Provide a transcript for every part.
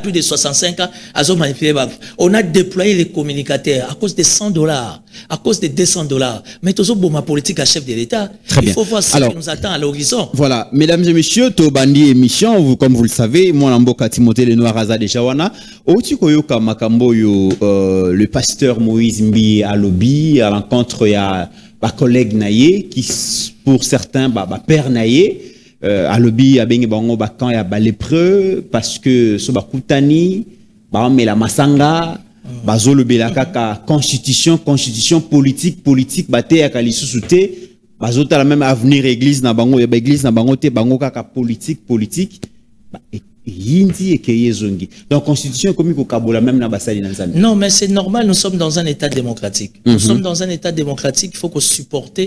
plus de 65 ans, on a déployé les communicateurs à cause de $100, à cause de $200. Mais toujours bon, ma politique à chef de l'État. Il faut voir ce qui nous attend à l'horizon. Voilà, mesdames et messieurs, Tobandi émission, comme vous le savez, moi Lamboka Timothée le Noir Azade Jawana, Otikoyoka Makambo le pasteur Moïse Mbi à Lobby, à l'encontre il y a ma collègue Naye qui pour certains père Naye. À lobby à bengi bango bakan ya balépreux parce que so bakutani ba mais la masanga bazo le belaka ka constitution politique baté ya kalisusuté bazo ta la même avenir église na bango ya église na bango te bango ka politique yindi ekeye zongi donc constitution comme ko kabola même na basali na nzambe. Non mais c'est normal, nous sommes dans un état démocratique. Nous sommes dans un état démocratique, il faut qu'on supporte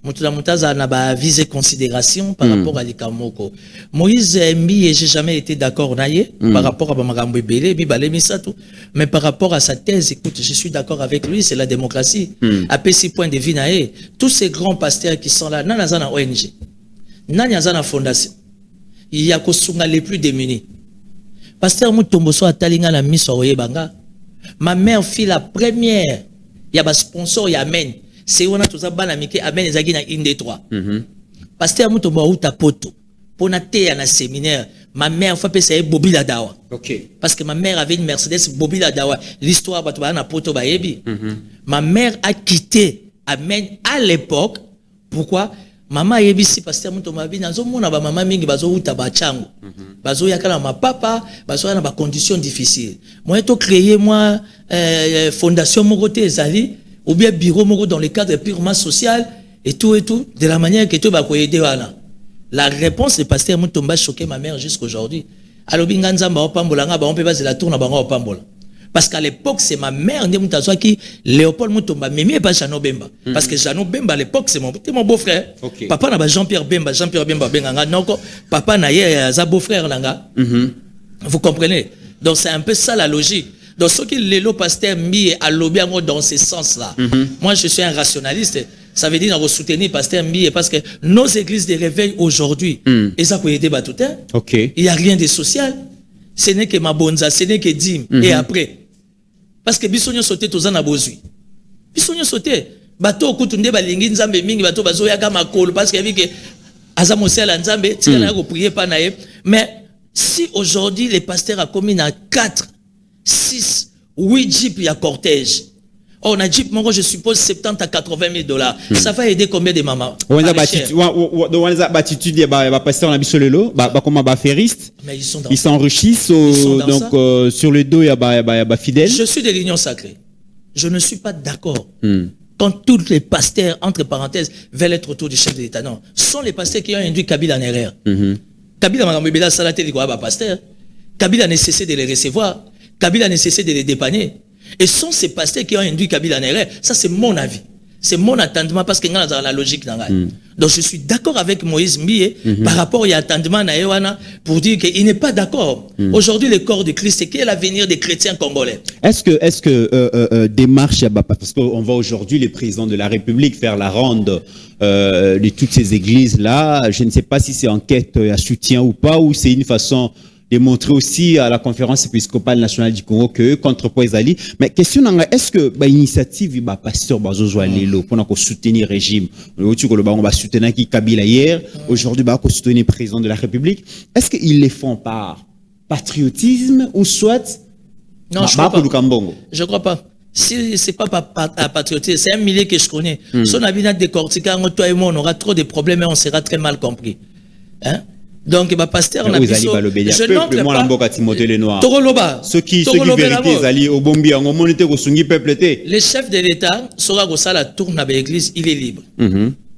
mutaza na ba viser considération par rapport à likamoko. Moïse Mbi j'ai jamais été d'accord naie par rapport à Bamagambo Belé bi balemi ça tout, mais par rapport à sa thèse, écoute, je suis d'accord avec lui, c'est la démocratie. À petit point de vue naie, tous ces grands pasteurs qui sont là, nanazana ONG. Nanazana fondation. Il y a kosunga les plus démunis. Pasteur Mutomboso a talinga la mise au Yebanga. Ma mère fit la première. Il y a un sponsor, il y a Amen. C'est on a tout ça, banamike, Amen, ils a une des trois. Pasteur Mutombo ou tapoto. Pour na te na séminaire, ma mère fait passer Bobby Ladawa. Parce que ma mère avait une Mercedes Bobby Ladawa. L'histoire batba na poto baebi. Ma mère a quitté Amen à l'époque. Pourquoi? Maman yebisi pasteur Mutombo bi nazo mona ba maman mingi bazo uta ba chango. Bazo yakala ma papa, bazo na ba conditions difficiles. Moi to créer moi fondation Mogote ezali ou bien bureau Mogo dans le cadre purement social et tout de la manière que tu vas aider wana. La réponse de pasteur Mutombo a choqué ma mère jusqu'aujourd'hui. Alobi nganzamba opambola nga ba on peut pas la tour na bango opambola. Parce qu'à l'époque, c'est ma mère qui Léopold Mutomba, mais pas Jeannot Bemba. Parce que Jeannot Bemba, à l'époque, c'est mon beau-frère. Papa n'a pas Jean-Pierre Bemba, Benganga, non, papa n'a pas beau-frère. Vous comprenez? Donc c'est un peu ça la logique. Donc ce qui Lélo Pasteur Mbi a lobby dans ce sens-là. Moi, je suis un rationaliste. Ça veut dire qu'on soutenir Pasteur Mbi parce que nos églises de réveil aujourd'hui, et ça peut aider Batoutin. Il n'y a rien de social. Ce n'est que ma bonza, ce n'est que dim. Et après. Parce que bisonyo sauté tous en abozui. Bisonyo sauté. Bato kutunde balingi nzambe mingi bato bazo yaka makolo parce qu'il y avait que azamosel nzambe tika ko prier pas nae. Mais si aujourd'hui les pasteurs a commis à 4, 6, 8 jeeps y a cortège. On a jeep moi je suppose 70 à 80 000 $. Ça va aider combien de mamans? On a batitude ya pasteur na bisolelo ba comme ba feriste. Mais ils s'enrichissent donc sur le dos ya ba fidèles. Je suis de l'union sacrée. Je ne suis pas d'accord. Quand tous les pasteurs entre parenthèses veulent être autour du chef de l'État, non, ce sont les pasteurs qui ont induit Kabila en erreur. Kabila m'a salaté quoi ba pasteur. Kabila a nécessité de les recevoir. Kabila a nécessité de les dépanner. Et sont ces pasteurs qui ont induit Kabila en erreur. Ça, c'est mon avis. C'est mon attendement parce que dans la logique. Donc, je suis d'accord avec Moïse Mbiye par rapport à l'attendement pour dire qu'il n'est pas d'accord. Aujourd'hui, le corps de Christ, c'est quel est l'avenir des chrétiens congolais? Est-ce que démarche, parce qu'on va aujourd'hui, le président de la République, faire la ronde de toutes ces églises-là, je ne sais pas si c'est en quête à soutien ou pas, ou c'est une façon de montrer aussi à la conférence épiscopale nationale du Congo que contre Poizali. Mais question, est-ce que l'initiative va pasteur Bazozo Lelo pour soutenir le régime, on va soutenir qui Kabila hier, aujourd'hui on va soutenir le président de la République. Est-ce qu'ils les font par patriotisme ou soit non, je crois pas. Si c'est pas patriotisme, c'est un milieu que je connais. Si on a bien décortiqué, toi et moi, on aura trop de problèmes et on sera très mal compris. Hein? Donc, pasteur, on a dit je moi l'amboka Timothée le Noir. Ceux qui vérité ali au bombi en monité au sungi peuple té. Le chef de l'État sera au la tourne à l'église, il est libre.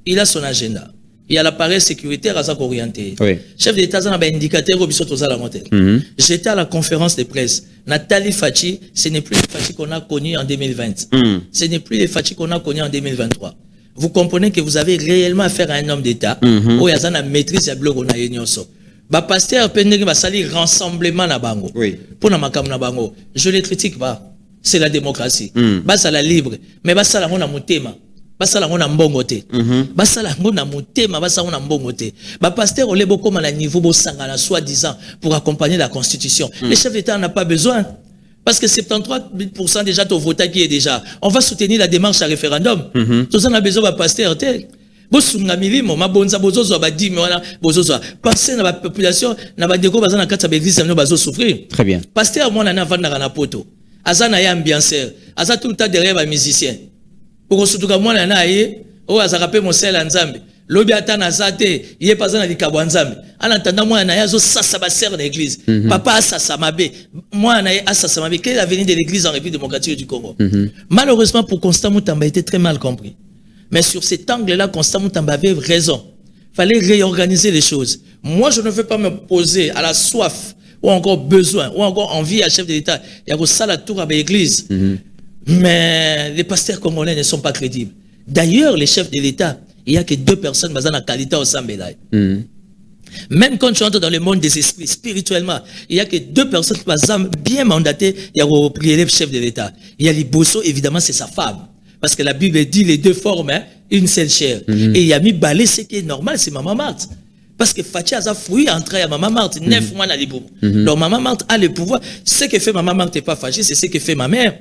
Il a son agenda. Il y a l'appareil sécuritaire à ça orienté. Chef de l'État, ça a un indicateur au biseau la montée. J'étais à la conférence de presse. Nathalie Fachi, ce n'est plus le Fachi qu'on a connu en 2020. Ce n'est plus le Fachi qu'on a connu en 2023. Vous comprenez que vous avez réellement affaire à un homme d'État où il y a une maîtrise de bloc on a union so. Ba pasteur pendant va salir rassemblement na bango. Pour na makam na bango, je les critique pas. C'est la démocratie. Ba ça la libre, mais ba ça la mona motema. basala ngona mbongo te basala ngona motema basala ngona mbongo te ba pasteur olebo comme à niveau bo sangana soi-disant pour accompagner la constitution. Le chef d'État n'a pas besoin parce que 73% déjà to voté qui est déjà. On va soutenir la démarche à référendum. Tout ça on a besoin ba pasteur te. Bo sunga milimo mabonza bozozo ba di wana bozozo passer na ba population na ba deko bazana kata ba église no bazo souffrir. Très bien. Pasteur mona na vanda na poto. Azana ya ambianceur. Aza tout le temps derrière ba musicien. Pour sutuka mwana na ye o azakape mosela nzambe lobi ata na zate ye paza na likabo nzambe en attendant mwana na yazo sasa ba sœur de l'église papa asasa mabe mwana na ye asasa mabe. Quelle est l'avenir de l'église en République démocratique du Congo? Malheureusement pour Constant Mutamba a été très mal compris, mais sur cet angle là Constant Mutamba avait raison. Fallait réorganiser les choses. Moi je ne veux pas me poser à la soif ou encore besoin ou encore envie à chef de l'État il y a ça la tour à l'église. Mais les pasteurs congolais ne sont pas crédibles. D'ailleurs, les chefs de l'État, il n'y a que 2 personnes qui ont la qualité au Sambelay. Même quand tu entres dans le monde des esprits, spirituellement, il n'y a que 2 personnes qui sont bien mandatées. Il y a le chef de l'État. Il y a Liboso, évidemment, c'est sa femme. Parce que la Bible dit les 2 forment une seule chair. Et il y a mis Balé, ce qui est normal, c'est Maman Marthe. Parce que Fachi a fouillé entré à Maman Marthe 9 mois dans les boum. Donc Maman Marthe a le pouvoir. Ce que fait Maman Marthe n'est pas Fachi, c'est ce que fait ma mère.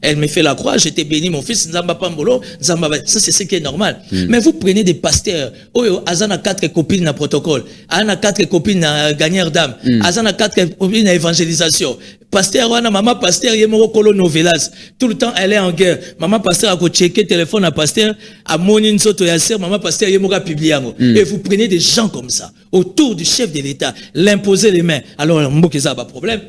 Elle me fait la croix, j'étais béni mon fils, Nzamba Pambolo, Nzamba. Ça c'est ce qui est normal. Mais vous prenez des pasteurs, Azana 4 copines dans protocole, Azana 4 copines dans gagneur d'âme, Azana 4 copines dans évangélisation. Pasteur, maman pasteur, yemoro kolo novelas. Tout le temps, elle est en guerre. Maman pasteur a checké téléphone à pasteur, à monin soto yaser, maman pasteur yemora publiango. Et vous prenez des gens comme ça, autour du chef de l'État, l'imposer les mains. Alors, mboko ça a pas problème.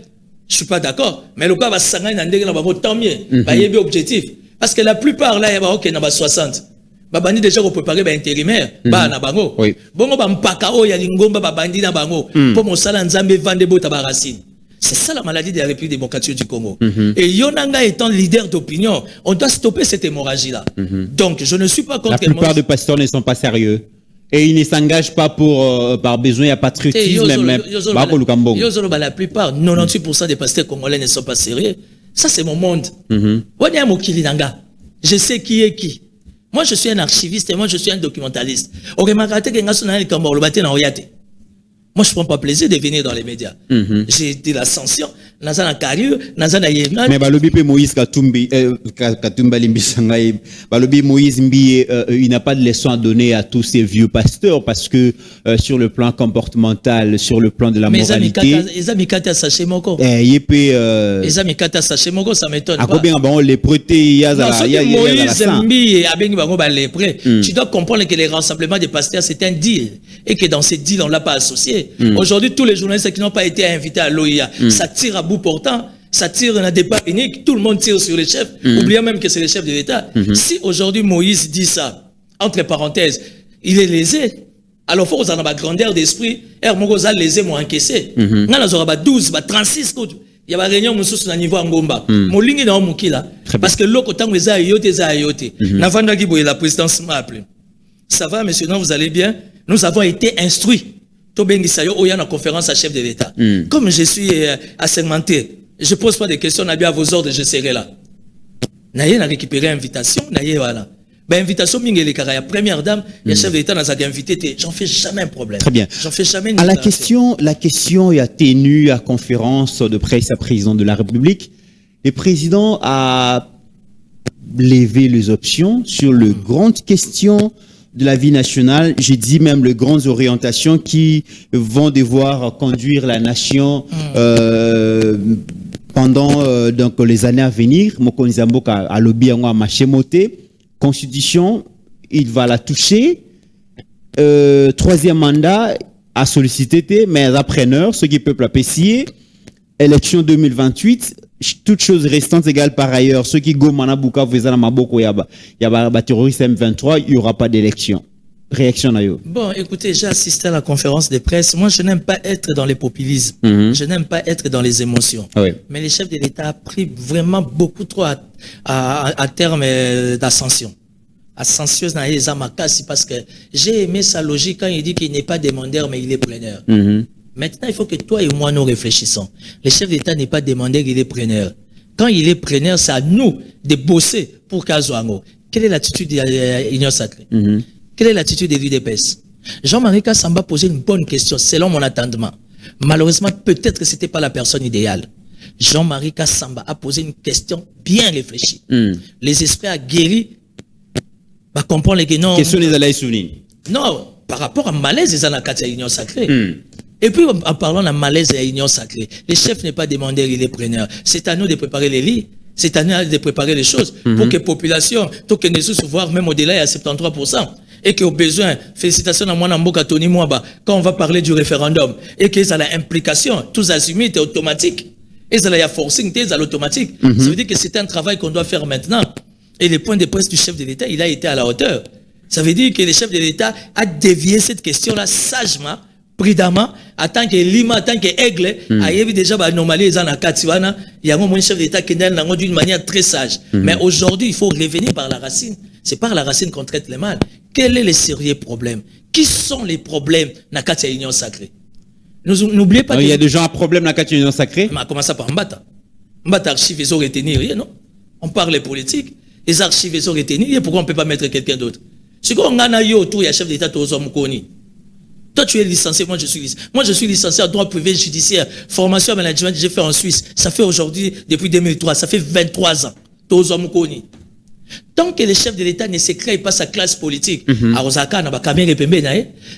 Je suis pas d'accord. Mais le cas va s'engager dans des gens, tant mieux. Bah, y a objectif. Parce que la plupart là, il y a ok, n'a pas 60. Babandi déjà ko préparer ba intérimaire ba na bango bongo ba mpaka o ya lingomba babandi na bango pour mon sala nzambe vande bota ba racine. C'est ça la maladie de la République démocratique du Congo. Et Yonanga étant leader d'opinion, on doit stopper cette hémorragie-là. Donc, je ne suis pas contre... La plupart des pasteurs ne sont pas sérieux. Et ils ne s'engagent pas pour, par besoin à patriotisme. La plupart, 98% des pasteurs congolais ne sont pas sérieux. Ça, c'est mon monde. Je sais qui est qui. Moi, je suis un archiviste et moi, je suis un documentaliste. Moi, je ne prends pas plaisir de venir dans les médias. J'ai de l'ascension, nazana carrière, nazana yéna. Mais balobi pe Moïse Katumba Limbisangaï, balobi Moïse Mbi, il n'a pas de leçon à donner à tous ces vieux pasteurs parce que sur le plan comportemental, sur le plan de la moralité. Les amis kata saché moko. Les amis kata saché moko, ça m'étonne pas. À combien bon les prêter Moïse Mbi abengi bango ba lépreux. Tu dois comprendre que les rassemblements des pasteurs c'est un deal et que dans ces deals on l'a pas associé. Aujourd'hui, tous les journalistes qui n'ont pas été invités à l'OIA, ça tire à bout portant, ça tire dans un débat unique, tout le monde tire sur les chefs, oubliant même que c'est les chefs de l'État. Si aujourd'hui Moïse dit ça, entre parenthèses, il est lésé, alors il faut qu'on ait la grandeur d'esprit, et on a lésé, moi encaissé. On a 12, 36, il y a une réunion sur le niveau Ngomba. Mon ligne dans mon kila. Parce que l'autre temps, vous avez ayoté. Navanda Giboye, la présidence m'a appelé. Ça va, monsieur, non, vous allez bien? Nous avons été instruits. Il y a une conférence à chef de l'État. Comme je suis assermenté, je ne pose pas de questions, à vos ordres, je serai là. Naye n'a récupéré l'invitation, naye voilà. Ben invitation mingé la première dame, le chef de l'État n'a pas invité, j'en fais jamais un problème. Très bien. J'en fais jamais une à la question il a tenu à conférence de presse à président de la République. Le président a levé les options sur les grandes questions de la vie nationale, je dis même les grandes orientations qui vont devoir conduire la nation pendant donc les années à venir. Mokonizamboka a lobby à Machemote. Constitution, il va la toucher. Troisième mandat à solliciter, mais appreneurs, ceux qui peuvent l'apprécier. Élection 2028. Toutes choses restantes égales par ailleurs. Ceux qui go manabuka vezana maboko yaba terroriste M23, il n'y aura pas d'élection. Réaction à yo. Bon, écoutez, j'ai assisté à la conférence de presse. Moi, je n'aime pas être dans les populismes. Je n'aime pas être dans les émotions. Oui. Mais les chefs de l'État a pris vraiment beaucoup trop à terme d'ascension. Ascension dans les amakasi parce que j'ai aimé sa logique quand il dit qu'il n'est pas demandeur mais il est preneur. Maintenant, il faut que toi et moi nous réfléchissons. Le chef d'État n'est pas demandeur, il est preneur. Quand il est preneur, c'est à nous de bosser pour Kazoango. Quelle est l'attitude de l'Union Sacrée? Quelle est l'attitude de l'UDPS? Jean-Marie Kassamba posait une bonne question, selon mon entendement. Malheureusement, peut-être que ce n'était pas la personne idéale. Jean-Marie Kassamba a posé une question bien réfléchie. Les esprits aguerris, bah, comprendre les non. Question des allées souvenirs. Non, par rapport à malaise, ils ont la carte à l'Union Sacrée. Et puis, en parlant de malaise et à l'Union Sacrée, le chef n'est pas demandeur, il est preneur. C'est à nous de préparer les lits. C'est à nous de préparer les choses pour que la population, tout que nous soyons, voire même au-delà, il y a 73%. Et qu'au besoin, félicitations à moi, Namboka, Tony Mwaba, quand on va parler du référendum, et qu'ils ont l'implication, tous azimuts, c'est automatique. Et ça, il y a forcing, c'est l'automatique. Ça veut dire que c'est un travail qu'on doit faire maintenant. Et le point de presse du chef de l'État, il a été à la hauteur. Ça veut dire que le chef de l'État a dévié cette question-là sagement, prudemment, en tant que lima, en tant qu'aigle, a eu déjà anomalie dans la Katiwana, il y a un chef d'État qui est d'une manière très sage. Mais aujourd'hui, il faut revenir par la racine. C'est par la racine qu'on traite le mal. Quel est le sérieux problème? Qui sont les problèmes dans la Union Sacrée? N'oubliez pas. Il y a des gens à problème dans la Union Sacrée. Mais on commence par Mbata. Mbata archives, ils ont retenu rien, non? On parle politique. Les archives, ils ont retenu. Pourquoi on ne peut pas mettre quelqu'un d'autre? C'est qu'on a eu autour, il y a chef d'État, toi, tu es licencié, moi, je suis licencié. Moi, je suis licencié en droit privé judiciaire. Formation à management, j'ai fait en Suisse. Ça fait aujourd'hui, depuis 2003, ça fait 23 ans. Tant que le chef de l'État ne se crée pas sa classe politique, à Rosaka, na ba Kamere Pembe na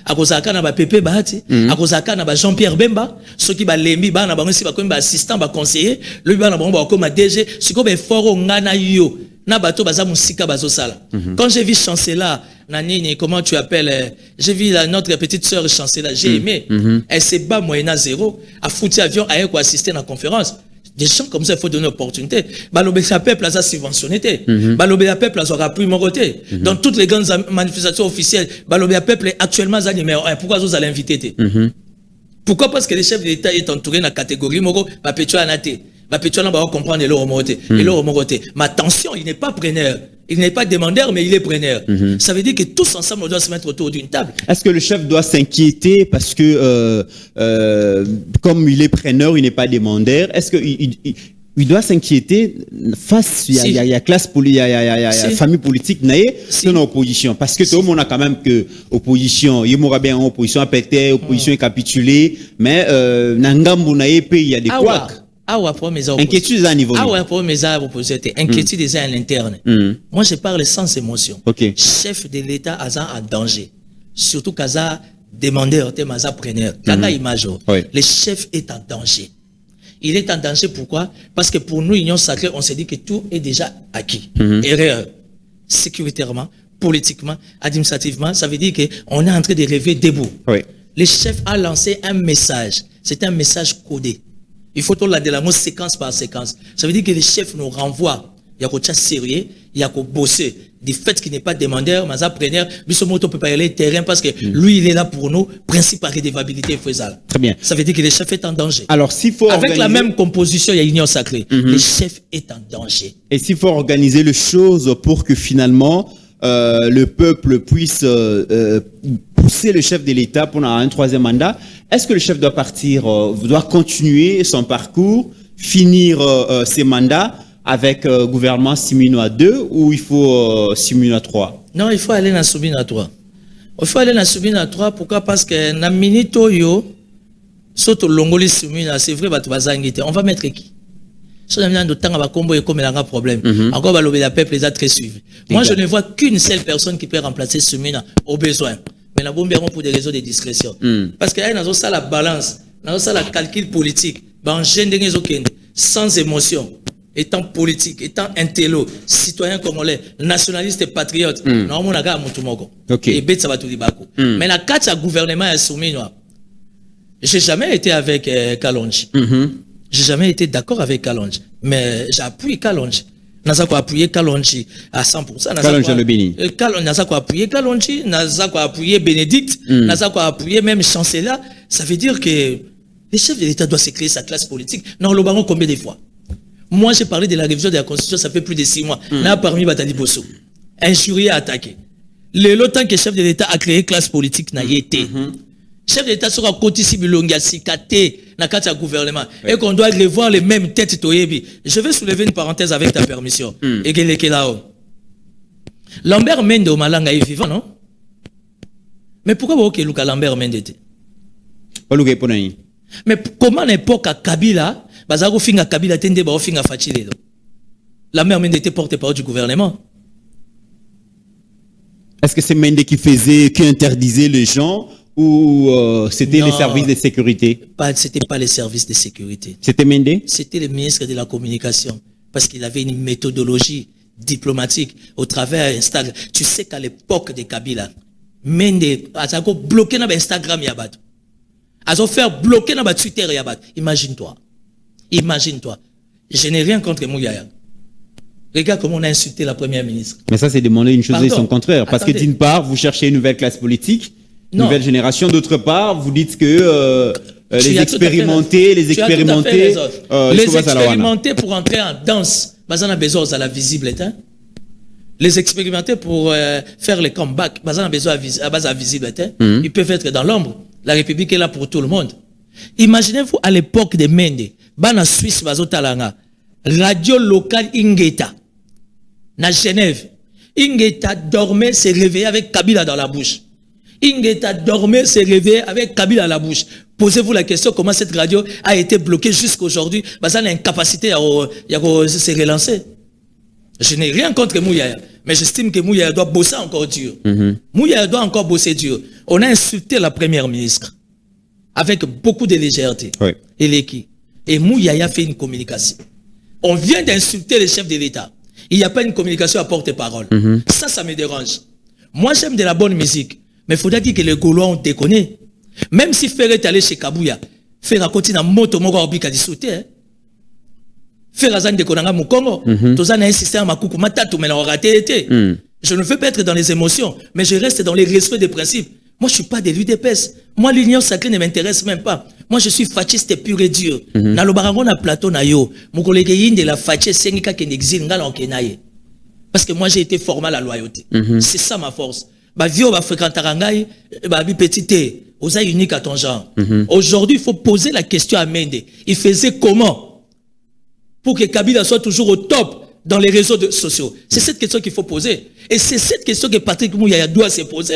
à Rosaka, na ba Pepe Bahati, à Rosaka, na ba Jean-Pierre Bemba, ceux qui ba lembi, ba na ba aussi ba comme assistant, ba conseiller, lui ba na ba comme DG, ce qu'on est fort ngana yo, na bato baza musika bazo sala. Quand j'ai vu chancelier, Nanini, comment tu appelles, j'ai vu notre petite sœur chancelier, j'ai aimé, elle s'est bat moyennant zéro, a foutu avion, a quoi assister à la conférence. Des gens comme ça, il faut donner l'opportunité. Balobé sa peuple a subventionné. Balobé la peuple a appuyé mon côté. Dans toutes les grandes manifestations officielles, Balobé la peuple est actuellement à numéro 1. Pourquoi vous allez inviter? Pourquoi? Parce que le chef de l'État est entouré dans la catégorie Moko, Bapetua Anate. Bapetua n'a pas comprendre l'euro moté. Mais attention, il n'est pas preneur. Il n'est pas demandeur, mais il est preneur. Ça veut dire que tous ensemble, on doit se mettre autour d'une table. Est-ce que le chef doit s'inquiéter parce que, comme il est preneur, il n'est pas demandeur, est-ce qu'il doit s'inquiéter face, il y a classe politique, il y a famille politique, c'est une opposition. Parce que tout le monde a quand même que opposition, il y a bien opposition à péter, opposition est capitulée, mais, Nangambu naye pays, il y a des couacs. Inquiétude à niveau. Inquiétude déjà à l'interne. Moi, je parle sans émotion. Chef de l'État a en danger. Surtout Kaza demandeur, Maza preneur. Kanga image. Le chef est en danger. Il est en danger pourquoi? Parce que pour nous, Union Sacrée, on s'est dit que tout est déjà acquis. Erreur. Sécuritairement, politiquement, administrativement, ça veut dire qu'on est en train de rêver debout. Le chef a lancé un message. C'est un message codé. Il faut tout la séquence par séquence. Ça veut dire que le chef nous renvoie. Il y a qu'au sérieux, il y a qu'au bosser. Du fait qu'il n'est pas demandeur, mais appreneur, Bissomoto peut pas aller le terrain parce que lui, il est là pour nous, principe à redevabilité faisable. Très bien. Ça veut dire que le chef est en danger. Alors, s'il faut avec la même composition, il y a Union Sacrée. Le chef est en danger. Et s'il faut organiser les choses pour que finalement, le peuple puisse pousser le chef de l'État pour un troisième mandat, est-ce que le chef doit partir, doit continuer son parcours, finir ses mandats avec gouvernement Simino à 2 ou il faut Simino à 3? Non, il faut aller dans Simino à 3. Il faut aller dans Simino à 3. Pourquoi? Parce que dans Minito yo, surtout Longoli Simino, c'est vrai, on va mettre qui? Si on a de temps à combo et comme il y a un problème, encore le peuple les a très suivis. Moi, je ne vois qu'une seule personne qui peut remplacer Simino au besoin. Mais la bombe pour des raisons de discrétion. Parce qu'il y a ça la balance, dans ça la calcul politique, sans émotion, étant politique, étant intello, citoyen congolais, nationaliste et patriote, normalement on a gagné et bête ça va tout dire. Mais la carte à gouvernement est soumise. J'ai jamais été avec Kalonji. J'ai jamais été d'accord avec Kalonji, mais j'appuie Kalonji. Naza ko appuyer Kalonji à 100%. Kalonji le Béni. Naza ko appuyer Kalonji, Naza ko appuyer Bénédicte, Naza ko appuyer même chancelier. Ça veut dire que le chef de l'État doit se créer sa classe politique. Non, le baron combien de fois? Moi, j'ai parlé de la révision de la Constitution, ça fait plus de 6 mois. Là, parmi Batali Bosso, injurié, attaqué. L'autant que le chef de l'État a créé classe politique n'a été. Chef de l'État sera côté si bilonga si katé na kata gouvernement et qu'on doit revoir les mêmes têtes toyebi. Je vais soulever une parenthèse avec ta permission. Et que là-haut. Lambert Mende au Malanga est vivant, non? Mais pourquoi vous avez Luka Lambert Mende était? Mais comment l'époque à Kabila, Bazaro finga Kabila tende ba finga Fachile. Lambert Mende était porte-parole du gouvernement. Est-ce que c'est Mende qui interdisait les gens ou c'était les services de sécurité? C'était pas les services de sécurité. C'était Mende? C'était le ministre de la Communication. Parce qu'il avait une méthodologie diplomatique au travers Instagram. Tu sais qu'à l'époque de Kabila, Mende a bloqué dans Instagram Yabat. A fait bloquer dans Twitter Yabat. Imagine-toi. Imagine-toi. Je n'ai rien contre Mouyaya. Regarde comment on a insulté la première ministre. Mais ça, c'est demander une chose et son contraire. Parce que d'une part, vous cherchez une nouvelle classe politique, une nouvelle génération. D'autre part, vous dites que les expérimentés pour entrer en danse, bazana besoin à la visible, hein? Les expérimentés pour faire les comebacks, bazana besoin à base à visible, hein? Ils peuvent être dans l'ombre. La République est là pour tout le monde. Imaginez-vous à l'époque de Mende, bana Suisse bazotalanga, radio locale Ingeta, na Genève. Ingeta dormait, se réveillait avec Kabila dans la bouche. Ingeta dormait, se réveillait avec Kabila à la bouche. Posez-vous la question comment cette radio a été bloquée jusqu'à aujourd'hui. Ça a l'incapacité à se relancer. Je n'ai rien contre Mouyaya, mais j'estime que Mouyaya doit bosser encore dur. Mouyaya doit encore bosser dur. On a insulté la première ministre avec beaucoup de légèreté. Oui. Et Mouyaya fait une communication. On vient d'insulter le chef de l'État. Il n'y a pas une communication à porte-parole. Ça me dérange. Moi, j'aime de la bonne musique. Mais il faudrait dire que les Gaulois ont déconné. Même si Ferre est allé chez Kabouya, Ferre continue à moto moko obika disouté. Ferre azan déconanga mu Congo. Tozana un système makuku matatu mais on raté été. Je ne veux pas être dans les émotions, mais je reste dans les respects des principes. Moi, je suis pas de l'UDPS. Moi, l'union sacrée ne m'intéresse même pas. Moi, je suis fasciste pur et dur. Na lo barango na plateau na yo, mon collègue de la fasciste sengika ken exil ngala okenaye. Parce que moi, j'ai été formé à la loyauté. C'est ça ma force. Bah, vieux, bah, fréquentarangaï, bah, petite, aux unique à ton genre. Aujourd'hui, il faut poser la question à Mende. Il faisait comment pour que Kabila soit toujours au top dans les réseaux sociaux? C'est cette question qu'il faut poser. Et c'est cette question que Patrick Mouyaya doit se poser.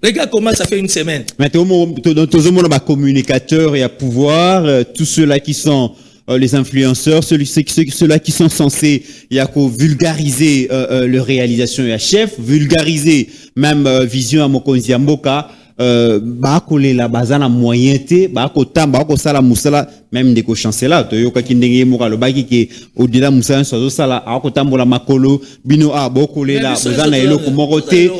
Regarde comment ça fait une semaine. Mais tout le monde a communicateur et à pouvoir, tous ceux-là qui sont les influenceurs, ceux-là qui sont censés vulgariser leur réalisation et à chef, vulgariser même vision à Mokonzi Mboka, bakoler la bazana moyenté, bakotamba bakosala musala même des chancela to yoka kindenge moka lo baki ke au-delà musala so sala akotambola makolo bino bokoler la bazana eloko moroté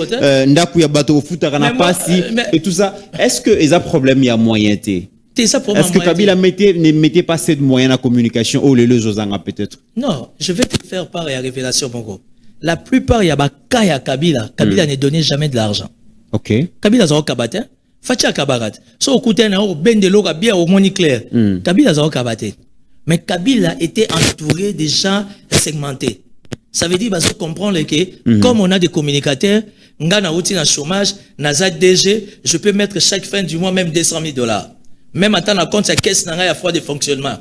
ndaku ya bato ofuta kana pasi et tout ça. Est-ce que les problème ya moyenté? Est-ce que Kabila ne mettait pas assez de moyens à communication ou les Zozanga peut-être? Non, je vais te faire part et à révélation, Bongo. La plupart, il y a des cas à Kabila. Kabila ne donnait jamais de l'argent. Ok. Kabila a kabaté. Fatia kabarat. So, au côté, on a ben de l'eau, bien au moni clair. Kabila a kabaté. Mais Kabila était entouré de gens segmentés. Ça veut dire, bah, comprendre que, comme on a des communicateurs, ngana outil na chômage, naza DG, je peux mettre chaque fin du mois même $200,000. Même en temps de compte, sa caisse n'a rien à faire de fonctionnement.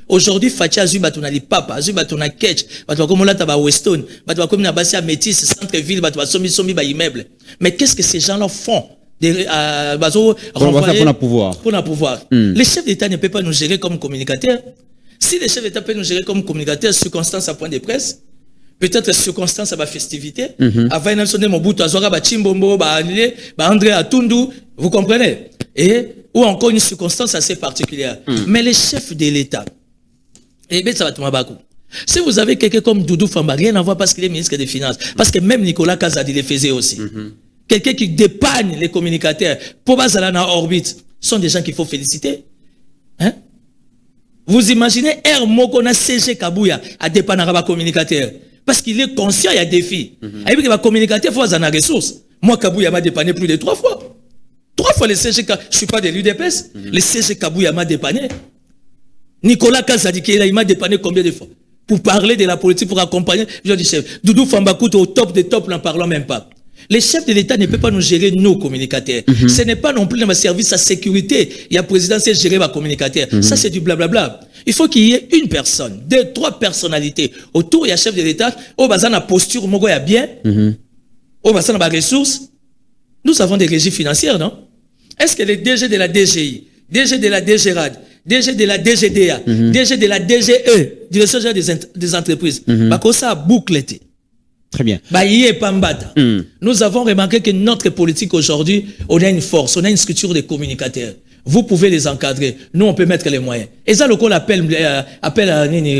Aujourd'hui, Fatia Azu Batuna li papa, Azu Batuna Ketch, Batuna comme on l'a taba Weston, Batuna comme na bassi à Métis, centre-ville, Batuna somi ba immeuble. Mais qu'est-ce que ces gens-là font? Pour la pouvoir. Pour la pouvoir. Les chefs d'État ne peuvent pas nous gérer comme communicateurs. Si les chefs d'État peuvent nous gérer comme communicateurs, circonstances à point de presse, peut-être circonstances à ma festivité, avant une sonne mon bout, à Zora, ba Chimbombo, ba Anile, ba André Atundu, vous comprenez? Et, ou encore une circonstance assez particulière. Mais les chefs de l'État, eh bien, ça va tomber beaucoup. Si vous avez quelqu'un comme Doudou Famba, rien à voir parce qu'il est ministre des Finances, parce que même Nicolas Kazadi le faisait aussi. Quelqu'un qui dépanne les communicateurs, pour Bazalana orbite, sont des gens qu'il faut féliciter. Hein? Vous imaginez, Mokona CG Kabouya à dépanner les communicateurs. Parce qu'il est conscient, il y a des défis. Et puis, les communicateurs, il faut avoir des ressources. Moi, Kabouya m'a dépanné plus de 3 fois. 3 fois les CG, je ne suis pas de l'UDPS, les CG Kabouya m'a dépanné. Nicolas Kazadi, il m'a dépanné combien de fois? Pour parler de la politique, pour accompagner, je dis chef. Doudou Fambakout au top des tops, n'en parlons même pas. Les chefs de l'État ne peuvent pas nous gérer nos communicateurs. Ce n'est pas non plus dans le service à sécurité. Il y a président, c'est gérer ma communicateur. Ça, c'est du blablabla. Il faut qu'il y ait une personne, 2, 3 personnalités autour. Il y a chef de l'État, au bazar, la posture, mon gars, il y a bien. Oh, bah, ça n'a pas de ressources. Nous avons des régies financières, non? Est-ce que les DG de la DGI, DG de la DGRAD, DG de la DGDA, DG de la DGE, Direction générale des entreprises, bah, comme ça a bouclé. Très bien. Bah, nous avons remarqué que notre politique aujourd'hui, on a une force, on a une structure de communicateurs. Vous pouvez les encadrer. Nous, on peut mettre les moyens. Et ça, le qu'on appelle,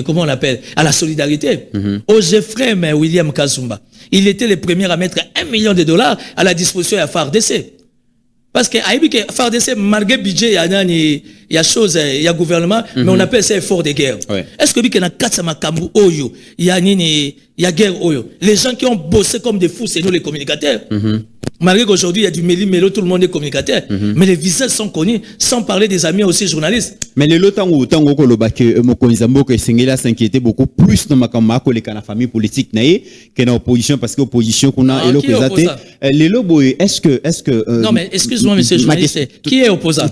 comment on appelle? À la solidarité. Au Geoffrey William Kazumba, il était le premier à mettre $1 million à la disposition de la FARDC. Parce que, FARDC, malgré le budget, il y a chose, il y a gouvernement, mais on appelle ça effort de guerre. Ouais. Est-ce que, il y a guerre Oyo? Les gens qui ont bossé comme des fous, c'est nous les communicateurs. Malgré qu'aujourd'hui, il y a du méli-mélo, tout le monde est communicateur. Mais les visages sont connus, sans parler des amis aussi journalistes. Mais les lots, tango que Mokonizambo, que Sengela s'inquiétait beaucoup plus dans ma que la famille politique que dans l'opposition, parce que l'opposition qu'on a, les lots, est-ce que, non, mais excuse-moi, monsieur le journaliste, qui est opposant?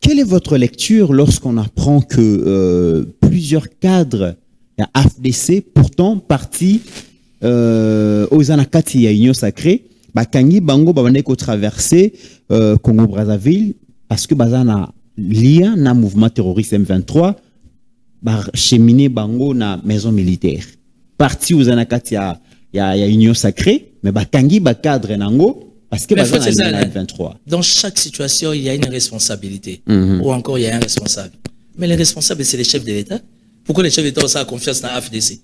Quelle est votre lecture lorsqu'on apprend que plusieurs cadres à AFDC, pourtant partis aux Anakati, il y a Union Sacrée, Kangi Bango, Babaneko traversé Congo-Brazzaville, parce que Bazana lien na mouvement terroriste M23, cheminé Bango na maison militaire. Parti aux Anakati, il y a Union Sacrée, mais Kangi cadre Nango, parce que Bazana M23. Dans chaque situation, il y a une responsabilité, ou encore il y a un responsable. Mais les responsables, c'est les chefs de l'État. Pourquoi les chefs d'État ont ça confiance dans l'AFDC?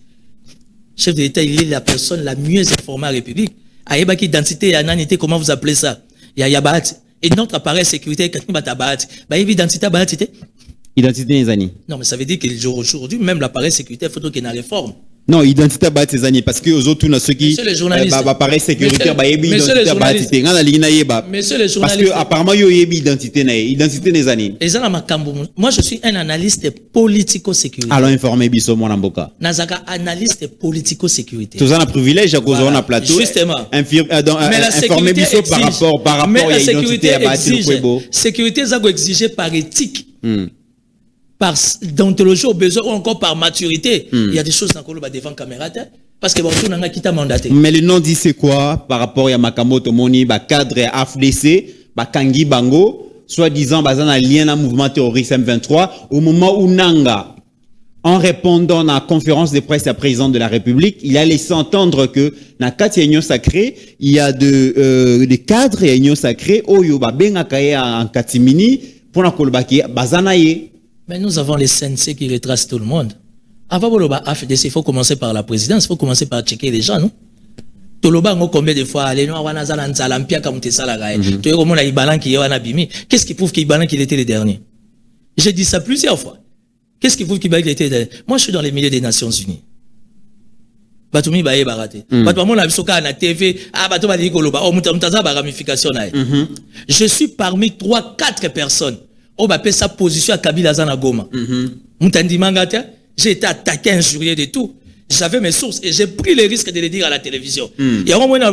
Chef de l'État, il est la personne la mieux informée à la République. Aïebaki identité, ananité, comment vous appelez ça? Il y a Bahati. Et notre appareil sécurité, quand il bat Bahati, identité Bahati. Identité des années. Non, mais ça veut dire qu'aujourd'hui, même l'appareil sécurité, il faut qu'il y ait une réforme. Non, identité Bahati des années, parce que aux autres, ceux qui. Monsieur les journalistes. Appareil sécuritaire, Monsieur les journalistes. Monsieur les journalistes. Parce que apparemment, il y a identité des années. Et ça, moi, je suis un analyste politico-sécuritaire. Alors, informez Bisso Mwanamboka. Nazaka, analyste politico-sécuritaire. Tout ça, un privilège à cause de un plateau. Justement. Informez Bisso par rapport à l'identité à Bahati. Sécurité, ça doit exiger par éthique. Par déontologie au besoin ou encore par maturité. Il y a des choses dans le devant caméra parce que bon, tout n'a pas mandaté. Mais le nom dit c'est quoi par rapport à Makamoto Moni, cadre AFDC, Kangi Bango, soi-disant basé dans lien à mouvement terroriste M23 au moment où Nanga, en répondant à la conférence de presse à président de la République, il a laissé entendre que dans la Union Sacrée, il y a des cadres et Union Sacrée au Yoba Bengakaye en Katimini pour la Kolbaki Bazanaye. Mais nous avons les CNC qui retracent tout le monde. Avant de AFDC, il faut commencer par la présidence, il faut commencer par checker les gens, non? Combien de fois, qu'est-ce qui prouve qu'il était le dernier? J'ai dit ça plusieurs fois. Qu'est-ce qui prouve qu'il était le dernier? Moi, je suis dans les milieux des Nations Unies. Batumi baye barate. Batumi na bisoka na TV, batumi di koloba, mutaza ba ramification na. Je suis parmi 3-4 personnes. On va payer sa position à Kabila Zana Goma. J'ai été attaqué, injurié de tout. J'avais mes sources et j'ai pris le risque de le dire à la télévision. Il y a un moment où il y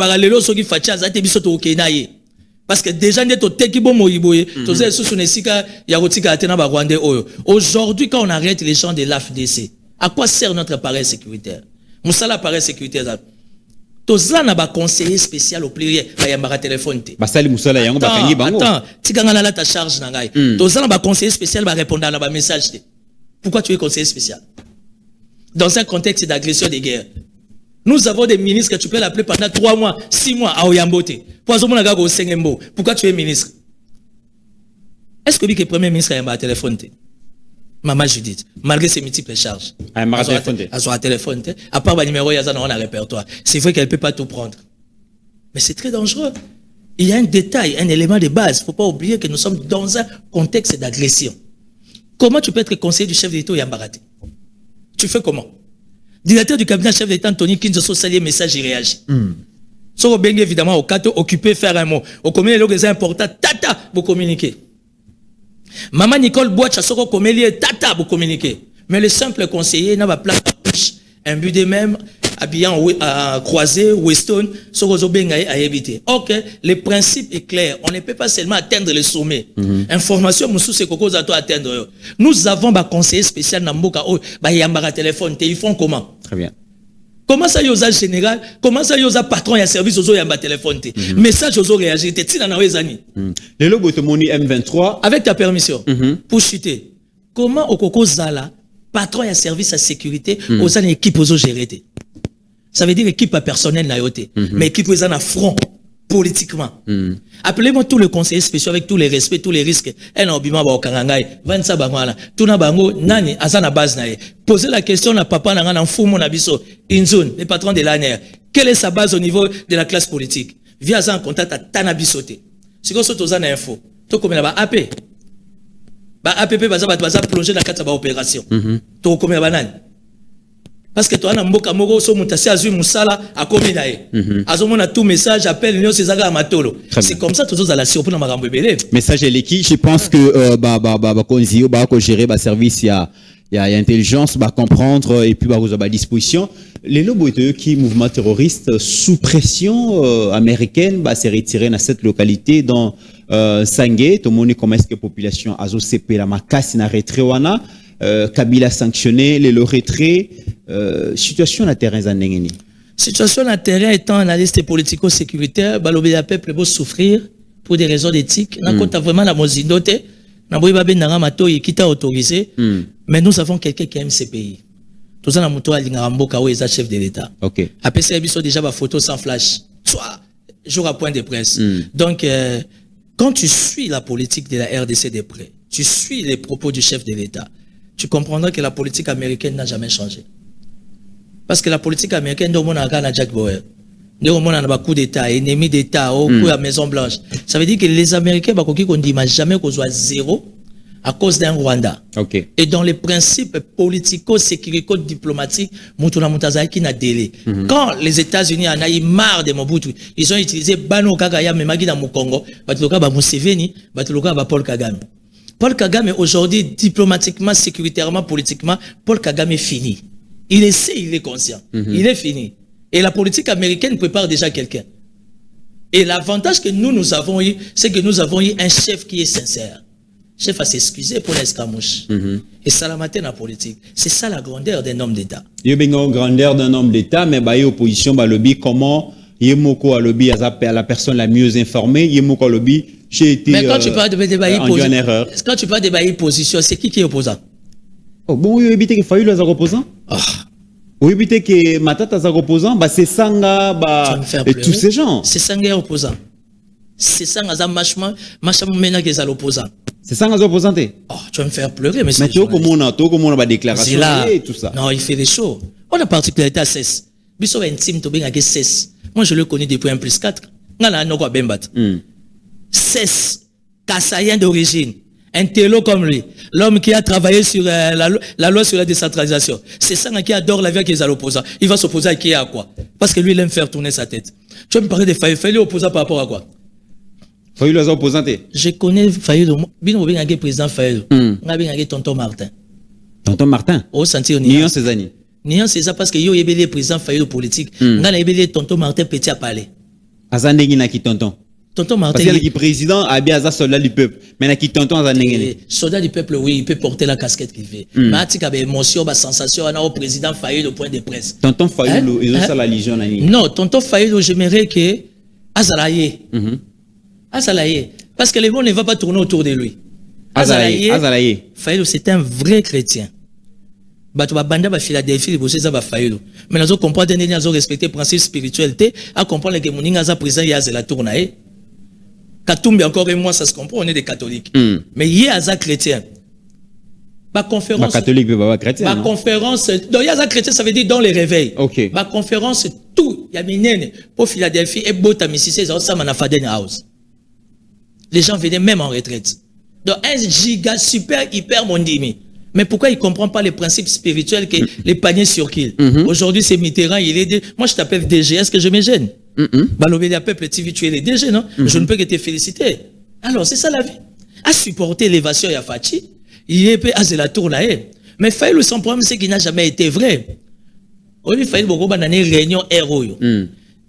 parce que déjà, aujourd'hui, quand on arrête les gens de l'AFDC, à quoi sert notre appareil sécuritaire? Moussa l'appareil sécuritaire. Tozla n'a pas conseiller spécial au pluriel. Il y a un téléphone. Attends, tu as ta charge. Tozla n'a pas conseiller spécial va répondre à un message. Pourquoi tu es conseiller spécial? Dans un contexte d'agression de guerre. Nous avons des ministres que tu peux l'appeler pendant 3 mois, 6 mois à Oyambote. Pourquoi tu es ministre? Est-ce que le premier ministre a un téléphone? Maman Judith, malgré ses multiples charges, elle a un téléphone, à part le numéro, il y a un répertoire. C'est vrai qu'elle ne peut pas tout prendre. Mais c'est très dangereux. Il y a un détail, un élément de base. Il ne faut pas oublier que nous sommes dans un contexte d'agression. Comment tu peux être conseiller du chef d'État Yambarate? Tu fais comment? Directeur du cabinet chef d'État Anthony Kinzo salier message, il réagit. Sauf bien évidemment, au cas occupé, faire un mot. Au communiqué, c'est important, tata, vous communiquer. Maman Nicole Boitcha soko komélié tata pour communiquer. Mais le simple conseiller n'a pas place un but de même habillant croisé Weston soko zobenga à éviter. OK, le principe est clair, on ne peut pas seulement atteindre le sommet. Information musu c'est koko za to atteindre. Nous avons un conseiller spécial na mboka o ba yambara téléphone, ils font comment? Très bien. Comment ça yosa général, comment ça yosa patron ya service ozo yamba téléphone te. Message ozo réagir te tina na wezani. Le logo te moni M23 avec ta permission pour chuter. Comment okoko zala patron ya service à sécurité oza na équipe ozo gérer te. Ça veut dire équipe à personnel na yote, mais équipe oza na front politiquement. Appelez-moi tous les conseillers spéciaux avec tous les respects, tous les risques. Un obima ba okangangai, vansa bangwana. Tuna bango nani azana base na ye. Posez la question à papa na ngana mfumo na biso Inzone, le patron de l'ANR. Quelle est sa base au niveau de la classe politique? Via ça en contact à Tana Bisote. Si vous avez une info, tu comme la AP. Ba APP baza plonger dans quatre opération. Tu comme la banane. Parce que toi, Namboka Moro, so mutasi azui musala, a commis d'ailleurs. Azomona tout message, appelle, nous, c'est Amatolo. C'est comme ça, tous à la surprise dans ma rambe belé. Message à l'équipe, je pense que, konzio, gérer, service, il y a intelligence, comprendre, et puis, vous avez à disposition. Les lobos qui, mouvement terroriste, sous pression, américaine, s'est retiré dans cette localité, dans, Sangé, tout le monde, comment est-ce que la population, azo CP, la makasi, na retrewana, Kabila sanctionné, le retrait, situation na terrain zanengeni. Situation na terrain étant analyste politico-sécuritaire, balobé la peuple beau souffrir pour des raisons d'éthique. Na kota vraiment la mozidote, na boy babé nanga mato qui t'a autorisé. Mais nous avons quelqu'un qui aime ces pays. Tout ça na muto alinga mboka ou eza chef de l'État. OK. Après ça biso déjà ba photo sans flash. Soit jour à point de presse. Donc quand tu suis la politique de la RDC de près, tu suis les propos du chef de l'État, tu comprendras que la politique américaine n'a jamais changé. Parce que la politique américaine, on a Jack Bauer. On a un coup d'État, ennemi d'État, au coup à Maison Blanche. Ça veut dire que les Américains, on dit jamais qu'on soit zéro à cause d'un Rwanda. Okay. Et dans les principes politico-sécurito-diplomatiques, qui n'a délai. Quand les États-Unis en ont marre de Mobutu, ils ont utilisé Bano Kagaya, Memagi dans mon Congo, Batuloka ba Museveni, Batuloka ba Paul Kagame. Paul Kagame aujourd'hui, diplomatiquement, sécuritairement, politiquement, Paul Kagame est fini. Il essaie, il est conscient. Il est fini. Et la politique américaine prépare déjà quelqu'un. Et l'avantage que nous avons eu, c'est que nous avons eu un chef qui est sincère. Chef à s'excuser pour l'escamouche. Et ça la matin la politique. C'est ça la grandeur d'un homme d'État. Il y a une grandeur d'un homme d'État, mais il y a opposition, lobby, comment Yemoko a lobby à la personne la mieux informée, Yemoko a lobby. Mais quand tu parles de débat quand tu parles de débat position, c'est qui est opposant? Oh, bon, il éviter que Fayulu est opposant? Oui, éviter que Matata est opposant, c'est Sanga, et tous ces gens. C'est Sanga opposant. C'est Sanga machement mena qui est l'opposant. C'est Sanga opposant. Oh, tu vas me faire pleurer, mais tu as comment on a déclaration et tout ça. Non, il fait des choses. On a particularité à 16. Biso intime to bien 16. Moi je le connais depuis 1+4. Ngala no ko bembat. 16 Kassaïen d'origine, un télo comme lui, l'homme qui a travaillé sur la loi sur la décentralisation. C'est ça qui adore la vie qui est à l'opposant. Il va s'opposer à qui et à quoi? Parce que lui, il aime faire tourner sa tête. Tu vas me parler de Fayulu. Fayulu opposant par rapport à quoi? Fayulu est opposant. Je connais Fayulu. Bien le président Fayulu. On a bien tonton Martin. Tonton Martin? Au sentier Nian Césani. Nian c'est ça parce que yo yebele président Fayulu politique. On a yebele tonton Martin petit à parler. Azandegi na ki tonton. Tonton Martin. Parce que le président a bien un soldat du peuple. Mais qui tonton à soldat du peuple, oui, il peut porter la casquette qu'il veut. Mais il y a des émotions, des sensations, on a au président Fayulu au point de presse. Tonton Fayulu, ils ont ça la légion. Non, tonton Fayulu, j'aimerais que Azalaye. Azalaye. Parce que le monde ne va pas tourner autour de lui. Azalaye. Fayulu, c'est un vrai chrétien. Bato ba banda ba Philadelphie les bosser ça ba Fayulu. Mais nous comprendre des nous respecter principe spiritualité, à comprendre que moninga za président ya la tournaye. Katumbi encore et moi ça se comprend, on est des catholiques. Mais hier à chrétien. Ma conférence catholique pas chrétien. Ma conférence donc ya chrétien ça veut dire dans les réveils. OK. Ma conférence tout ya minene pour Philadelphie et Bota Mississé ça na Faden House. Les gens venaient même en retraite. Donc 1 giga super hyper mondimi. Mais pourquoi il ne comprend pas les principes spirituels que les paniers sur qui? Aujourd'hui, c'est Mitterrand, il est... Moi, je t'appelle DG, est-ce que je me gêne? Balobé la peuple TV, tu es le DG, non? Je ne peux que te féliciter. Alors, c'est ça la vie. À supporter l'évasion Yafachi, il est peu à la tour là. Mais Fayulu, son problème, c'est qu'il n'a jamais été vrai. Oui, Fayulu, beaucoup de réunion héros.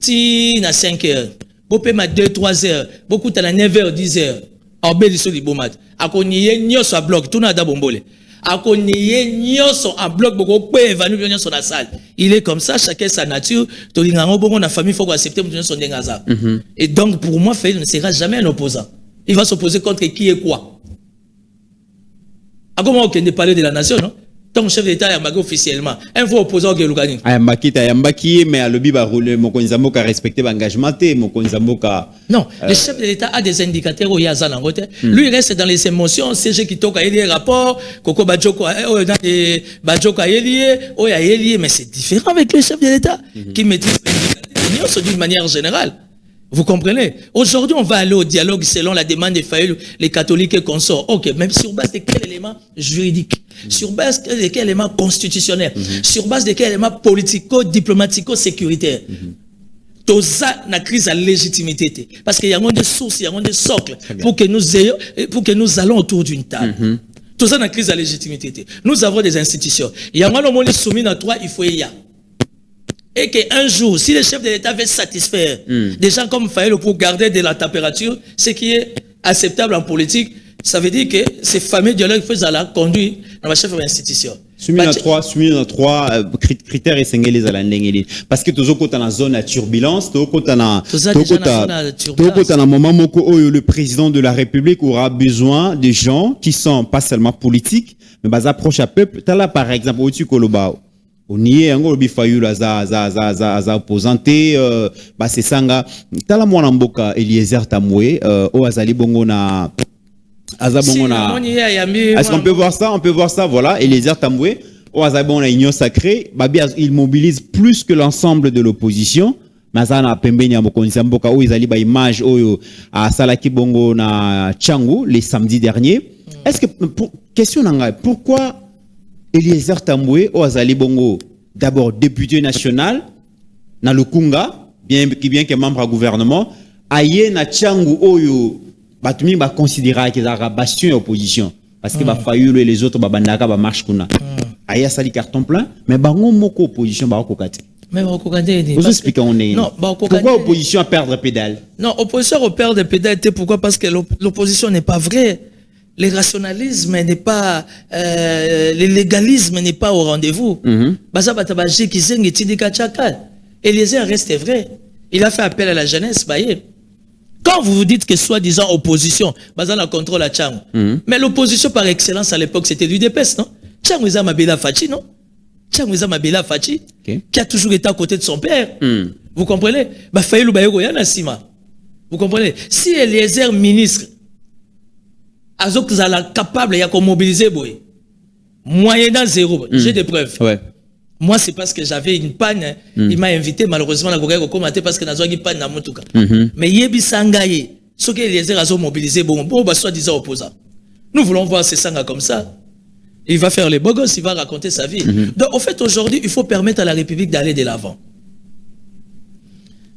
Si, na 5 heures, beaucoup ma 2-3 heures, beaucoup à la 9 heures, 10 heures. En belle sur les boumades. À qu'on y ait nyo sur bloc, tout n'a pas bombole. À qu'on y ait nyo sur un bloc, beaucoup peu évanu sur la salle. il est comme ça, chacun sa nature. On a famille, il faut accepter son dengaza. Et donc, pour moi, Faïl ne sera jamais un opposant. Il va s'opposer contre qui et quoi. À comment on ne parler de la nation, non? Tant que chef d'État est officiellement, un fois opposant au Lugani. Ayambaki, mais à l'objet va rouler, mon konzambo a respecté l'engagement, mon konzambo a. Non, le chef de l'État a des indicateurs où il y a ça dans côté. Lui, il reste dans les émotions, c'est ce qui toque, il y a des rapports, Koko Badjoko, Badjoko a lié, mais c'est différent avec le chef de l'État qui maîtrise les indicateurs d'une manière générale. Vous comprenez? Aujourd'hui, on va aller au dialogue selon la demande des Faïl, les catholiques et consorts. Ok, même sur base de quel élément juridique? Sur base de quel élément constitutionnel? Sur base de quel élément politico-diplomatico-sécuritaire? Tout ça, la crise à légitimité. Parce qu'il y a des sources, il y a des socles pour que nous allons autour d'une table. Tout ça, la crise à légitimité. Nous avons des institutions. Il y a un moment soumis à toi, il faut y aller. Et qu'un jour, si le chef de l'État veut satisfaire des gens comme Faïl pour garder de la température, ce qui est acceptable en politique, ça veut dire que ces fameux dialogues faisant la conduire dans la chef de l'institution. Soumis à trois critères essentiels à l'année. Parce que toujours quand on a une zone à turbulence, toujours quand on a un moment où le président de la République aura besoin de gens qui sont pas seulement politiques, mais bas approche à peuple. T'as là par exemple au Tukolobao. On y est encore bifayu la za opposanté c'est sanga tala mwana mboka Eliezer Tamwe o azali bongo na est-ce qu'on peut voir ça voilà Eliezer Tamwe o azali bongo na union sacrée babi il mobilise plus que l'ensemble de l'opposition mazana pembeni ya mokonzi mboka o ezali ba image oyo a salaki bongo na Tchangu les samedis derniers. Est-ce que question nanga pourquoi Eliezer Tambwe o azali bongo d'abord député national na Lukunga bien que membre du gouvernement aye na Tchangu oyo batumi ba considérer que la bastion opposition parce que ba Fayulu et les autres ba bandaka ba marche kuna aye asali carton plein mais bango moko opposition ba kokati mais ba kokati vous expliquez on est non pourquoi opposition à perdre pédale non opposition à perdre pédale pourquoi parce que l'opposition n'est pas vraie. Le rationalisme n'est pas, le légalisme n'est pas au rendez-vous. Eliezer reste vrai. Il a fait appel à la jeunesse. Quand vous vous dites que soi-disant opposition, on contrôle la Tchang. Mais l'opposition par excellence à l'époque, c'était du DPS, non? Tchang Ouiza Mabela Fachi, non? Tchang Ouiza Mabela Fachi, qui a toujours été à côté de son père. Vous comprenez? Vous comprenez? Si Eliezer ministre, Azok Zala capable de mobiliser boy. Moyennant zéro. J'ai des preuves. Ouais. Moi, c'est parce que j'avais une panne. Il m'a invité, malheureusement, à commenter parce que n'a une panne dans mon tout cas. Mais Yebi Sangaye, ce que les Azo mobilisé, bon, soit disant opposant. Nous voulons voir ces sangas comme ça. Il va faire les beaux gosses, il va raconter sa vie. Donc, en fait, aujourd'hui, il faut permettre à la République d'aller de l'avant.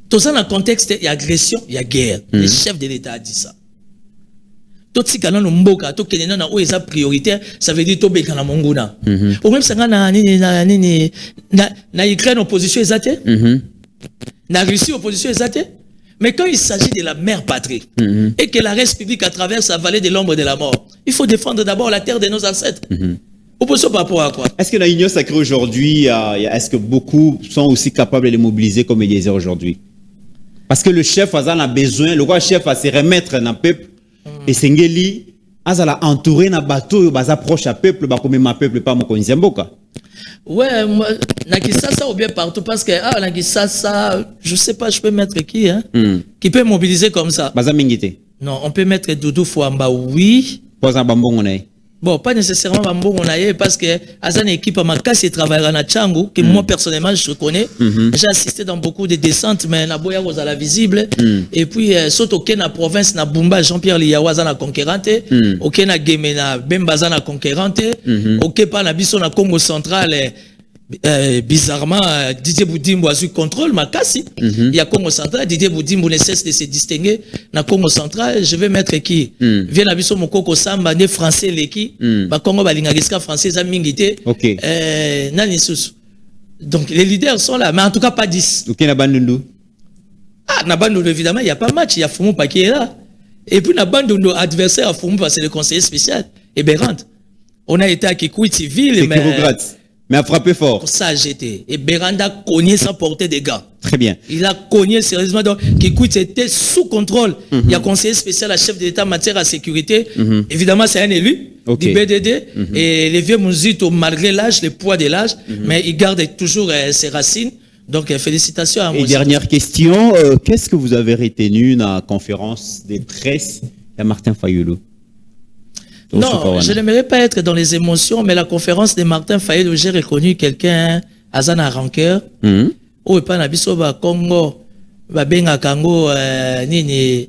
Tout ça, dans le contexte, il y a agression, il y a guerre. Le chef de l'État a dit ça. Tout ce qui est mboka, tout ce qui est prioritaire, ça veut dire tout ce na monguna. Au même ça na Ukraine opposition exate, na Russie opposition exate. Mais quand il s'agit de la mère patrie et que la République à travers sa vallée de l'ombre de la mort, il faut défendre d'abord la terre de nos ancêtres. Opposition par rapport à quoi? Est-ce que la Union sacrée aujourd'hui, est-ce que beaucoup sont aussi capables de les mobiliser comme Eliezer aujourd'hui? Parce que le chef a besoin, le roi chef va se remettre dans le peuple. Et Sengeli, azala entouré na bateau, baza proche à peuple, ba comme ma peuple pas mon konzemboka. Ouais, moi, na Kisasa ou bien partout parce que na Kisasa, je sais pas, je peux mettre qui qui peut mobiliser comme ça. Baza mingité. Non, on peut mettre Doudou Fouamba, oui. Poza bambongonaye. Bon, pas nécessairement bambongonaye parce que Azan équipe à ma casse et travaille à Tchangu que moi personnellement je connais. J'ai assisté dans beaucoup de descentes mais na boya aux la visible et puis saute au na province na Bumba Jean-Pierre Liawaza na conquérante, OK na Guémé na Bembaza na conquérante, OK pas na biso na Congo central bizarrement Didier Boudimbo a eu contrôle ma casse. Il y a Congo central, Didier Boudimbo ne cesse de se distinguer na Congo central, je vais mettre qui vient na biso mokoko samba né français leki ba Congo balingagiska français za mingité. OK. Nani susu. Donc les leaders sont là mais en tout cas pas 10. OK na Bandundu. Ah na Bandundu évidemment, il y a pas match, il y a Fumu qui est là. Et puis na Bandundu adversaire à Fumu c'est le conseiller spécial et Bérante. On a été à Kikwiti ville mais Mais a frappé fort. Pour ça, j'étais. Et Beranda cogné sans porter des gants. Très bien. Il a cogné sérieusement. Donc, Kikout était sous contrôle. Il y a conseiller spécial à chef de l'État en matière de sécurité. Évidemment, c'est un élu du BDD. Et les vieux Mouzito, malgré l'âge, le poids de l'âge, mais il garde toujours ses racines. Donc, félicitations à Et dernière question, qu'est-ce que vous avez retenu dans la conférence de presse de Martin Fayulu? Non, je n'aimerais pas être dans les émotions, mais la conférence de Martin Fayulu, j'ai reconnu quelqu'un, Azana Rancœur, où pas na biso ba Congo, ba benga Kango, nini,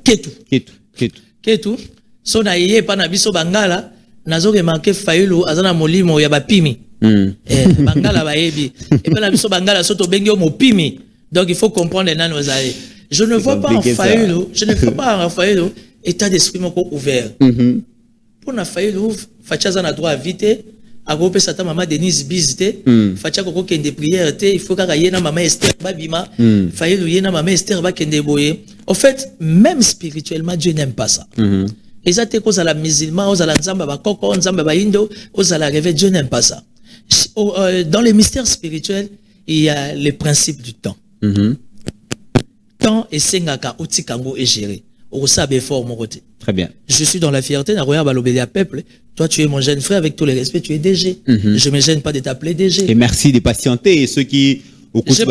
Ketu. So na yé pas na biso bangala, nazo remarqué Fayulu, Azana molimo ya ba pimi. Bangala ba yebi. Et pas na biso bangala, soto bengi o mo pimi. Donc il faut comprendre les nanos aïe. Je ne vois pas en Fayulu, état d'esprit moko ouvert. Pour na Fayulu, Fachaza na droit à vite. Agopé sata maman Denise Bizite, Facha koko kende prière te, il faut qu'à yena maman Esther babima, Fayulu yena maman Esther ba kende boye. En fait, même spirituellement, Dieu n'aime pas ça. Et ça te cause à la musulman, aux à la nzamba ba koko, nzamba ba indo, aux à la rêve, Dieu n'aime pas ça. Dans les mystères spirituels, il y a le principe du temps. Temps et sengaka utikango et géré. Au sabe fort mon côté. Très bien. Je suis dans la fierté, n'a rien à à peuple. Toi, tu es mon jeune frère, avec tous les respects, tu es DG. Je me gêne pas de t'appeler DG. Et merci de patienter. Et ceux qui, au cours de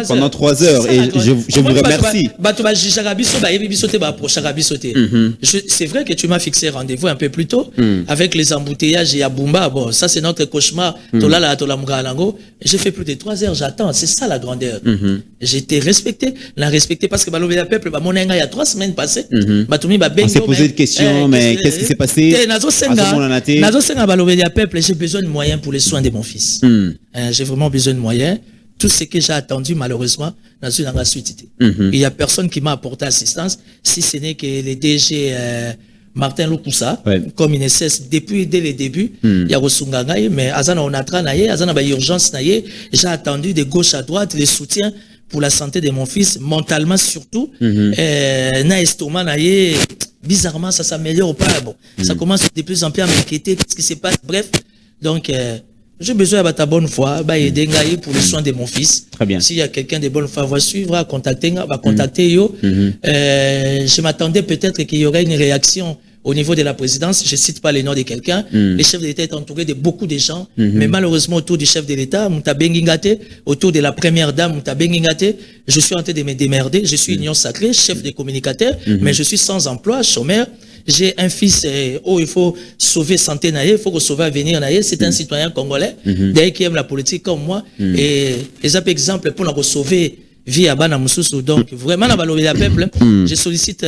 pendant 3 heures. Et je vous remercie. C'est vrai que tu m'as fixé rendez-vous un peu plus tôt, avec les embouteillages et à Bumba. Bon, ça, c'est notre cauchemar. J'ai fait plus de 3 heures, j'attends. C'est ça la grandeur. J'ai été respecté. La respecté parce que le peuple, mon il y a 3 semaines passées. On s'est posé des questions, mais qu'est-ce qui s'est passé? J'ai besoin de moyens pour les soins de mon fils. J'ai vraiment besoin de moyens. Tout ce que j'ai attendu, malheureusement, dans une suite. Il n'y a personne qui m'a apporté assistance, si ce n'est que le DG Martin Loukoussa, comme il ne cesse depuis dès le début, il y a Rosungangaï, mais Azana on a travaillé, Azana ba urgence naïe, j'ai attendu de gauche à droite les soutiens pour la santé de mon fils, mentalement surtout, na estomac naïe, bizarrement ça s'améliore pas, bon, ça commence de plus en plus à m'inquiéter, qu'est-ce qui se passe, bref, donc j'ai besoin de ta bonne foi, aider pour les soins de mon fils. Très bien. S'il y a quelqu'un de bonne foi, va suivre, va contacter yo. Je m'attendais peut-être qu'il y aurait une réaction au niveau de la présidence. Je cite pas les noms de quelqu'un. Le chef de l'État est entouré de beaucoup de gens, mais malheureusement autour du chef de l'État, autour de la première dame, je suis en train de me démerder. Je suis union sacrée, chef des communicateurs, mais je suis sans emploi, chômeur. J'ai un fils, il faut sauver santé naïe, il faut sauver avenir naïe. C'est un citoyen congolais, d'ailleurs qui aime la politique comme moi. Et les exemples pour nous sauver vie à Bana Moussoussou. Donc, vraiment, dans le peuple, je sollicite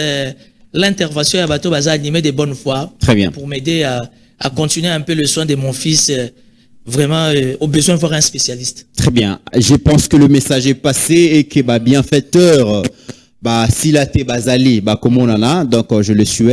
l'intervention à Bateau Baza animé de bonne foi. Très bien. Pour m'aider à continuer un peu le soin de mon fils. Vraiment, au besoin de voir un spécialiste. Très bien. Je pense que le message est passé et que bienfaiteur, Silate Bazali, comme on en a, donc je le souhaite.